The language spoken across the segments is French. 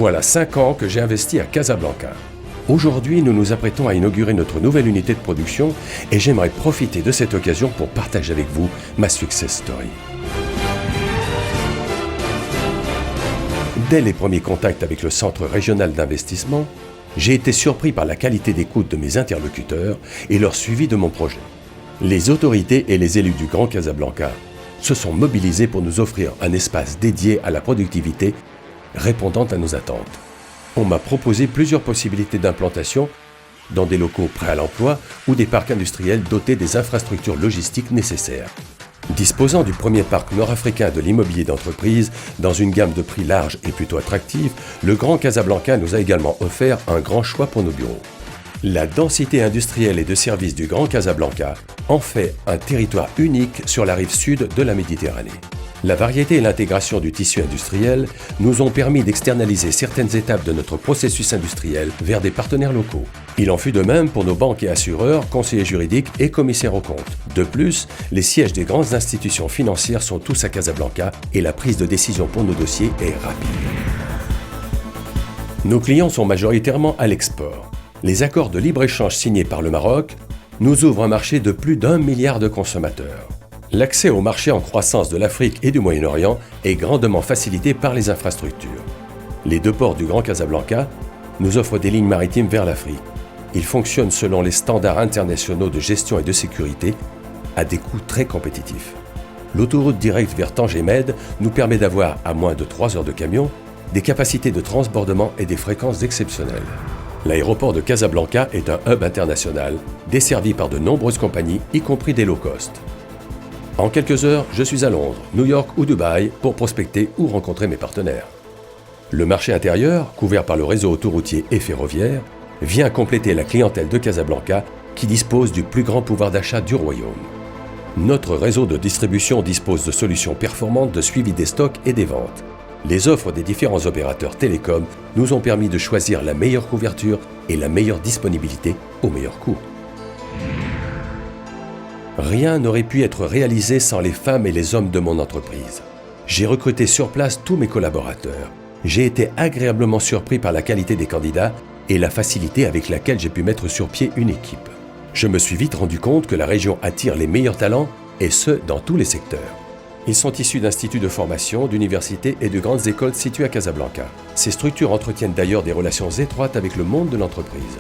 Voilà 5 ans que j'ai investi à Casablanca. Aujourd'hui, nous nous apprêtons à inaugurer notre nouvelle unité de production et j'aimerais profiter de cette occasion pour partager avec vous ma success story. Dès les premiers contacts avec le Centre régional d'investissement, j'ai été surpris par la qualité d'écoute de mes interlocuteurs et leur suivi de mon projet. Les autorités et les élus du Grand Casablanca se sont mobilisés pour nous offrir un espace dédié à la productivité répondant à nos attentes. On m'a proposé plusieurs possibilités d'implantation dans des locaux prêts à l'emploi ou des parcs industriels dotés des infrastructures logistiques nécessaires. Disposant du premier parc nord-africain de l'immobilier d'entreprise dans une gamme de prix large et plutôt attractive, le Grand Casablanca nous a également offert un grand choix pour nos bureaux. La densité industrielle et de services du Grand Casablanca en fait un territoire unique sur la rive sud de la Méditerranée. La variété et l'intégration du tissu industriel nous ont permis d'externaliser certaines étapes de notre processus industriel vers des partenaires locaux. Il en fut de même pour nos banques et assureurs, conseillers juridiques et commissaires aux comptes. De plus, les sièges des grandes institutions financières sont tous à Casablanca et la prise de décision pour nos dossiers est rapide. Nos clients sont majoritairement à l'export. Les accords de libre-échange signés par le Maroc nous ouvrent un marché de plus d'1 milliard de consommateurs. L'accès au marché en croissance de l'Afrique et du Moyen-Orient est grandement facilité par les infrastructures. Les 2 ports du Grand Casablanca nous offrent des lignes maritimes vers l'Afrique. Ils fonctionnent selon les standards internationaux de gestion et de sécurité à des coûts très compétitifs. L'autoroute directe vers Tanger Med nous permet d'avoir, à moins de 3 heures de camion, des capacités de transbordement et des fréquences exceptionnelles. L'aéroport de Casablanca est un hub international, desservi par de nombreuses compagnies, y compris des low cost. En quelques heures, je suis à Londres, New York ou Dubaï pour prospecter ou rencontrer mes partenaires. Le marché intérieur, couvert par le réseau autoroutier et ferroviaire, vient compléter la clientèle de Casablanca qui dispose du plus grand pouvoir d'achat du royaume. Notre réseau de distribution dispose de solutions performantes de suivi des stocks et des ventes. Les offres des différents opérateurs télécoms nous ont permis de choisir la meilleure couverture et la meilleure disponibilité au meilleur coût. Rien n'aurait pu être réalisé sans les femmes et les hommes de mon entreprise. J'ai recruté sur place tous mes collaborateurs. J'ai été agréablement surpris par la qualité des candidats et la facilité avec laquelle j'ai pu mettre sur pied une équipe. Je me suis vite rendu compte que la région attire les meilleurs talents, et ce, dans tous les secteurs. Ils sont issus d'instituts de formation, d'universités et de grandes écoles situées à Casablanca. Ces structures entretiennent d'ailleurs des relations étroites avec le monde de l'entreprise.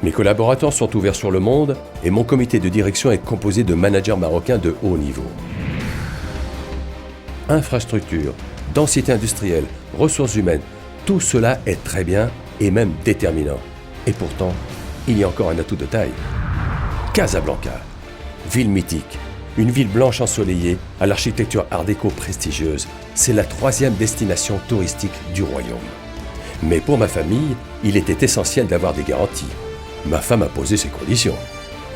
Mes collaborateurs sont ouverts sur le monde et mon comité de direction est composé de managers marocains de haut niveau. Infrastructure, densité industrielle, ressources humaines, tout cela est très bien et même déterminant. Et pourtant, il y a encore un atout de taille. Casablanca, ville mythique, une ville blanche ensoleillée à l'architecture art déco prestigieuse, c'est la 3e destination touristique du royaume. Mais pour ma famille, il était essentiel d'avoir des garanties. Ma femme a posé ses conditions.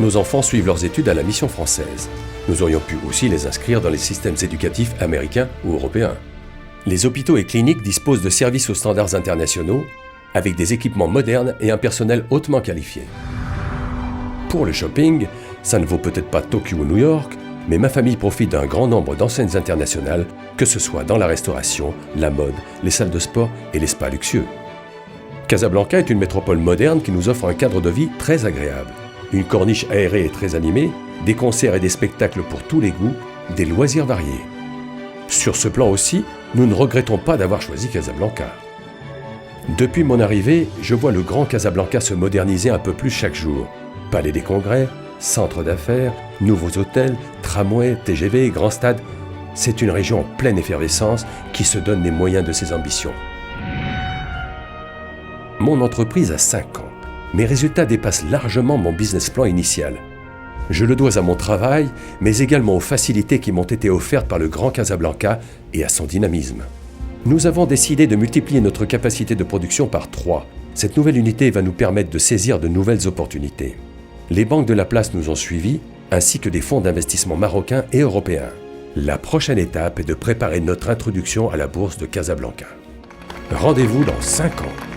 Nos enfants suivent leurs études à la mission française. Nous aurions pu aussi les inscrire dans les systèmes éducatifs américains ou européens. Les hôpitaux et cliniques disposent de services aux standards internationaux, avec des équipements modernes et un personnel hautement qualifié. Pour le shopping, ça ne vaut peut-être pas Tokyo ou New York, mais ma famille profite d'un grand nombre d'enseignes internationales, que ce soit dans la restauration, la mode, les salles de sport et les spas luxueux. Casablanca est une métropole moderne qui nous offre un cadre de vie très agréable. Une corniche aérée et très animée, des concerts et des spectacles pour tous les goûts, des loisirs variés. Sur ce plan aussi, nous ne regrettons pas d'avoir choisi Casablanca. Depuis mon arrivée, je vois le Grand Casablanca se moderniser un peu plus chaque jour. Palais des congrès, centres d'affaires, nouveaux hôtels, tramways, TGV, grands stades. C'est une région en pleine effervescence qui se donne les moyens de ses ambitions. Mon entreprise a 5 ans. Mes résultats dépassent largement mon business plan initial. Je le dois à mon travail, mais également aux facilités qui m'ont été offertes par le Grand Casablanca et à son dynamisme. Nous avons décidé de multiplier notre capacité de production par 3. Cette nouvelle unité va nous permettre de saisir de nouvelles opportunités. Les banques de la place nous ont suivis, ainsi que des fonds d'investissement marocains et européens. La prochaine étape est de préparer notre introduction à la bourse de Casablanca. Rendez-vous dans 5 ans.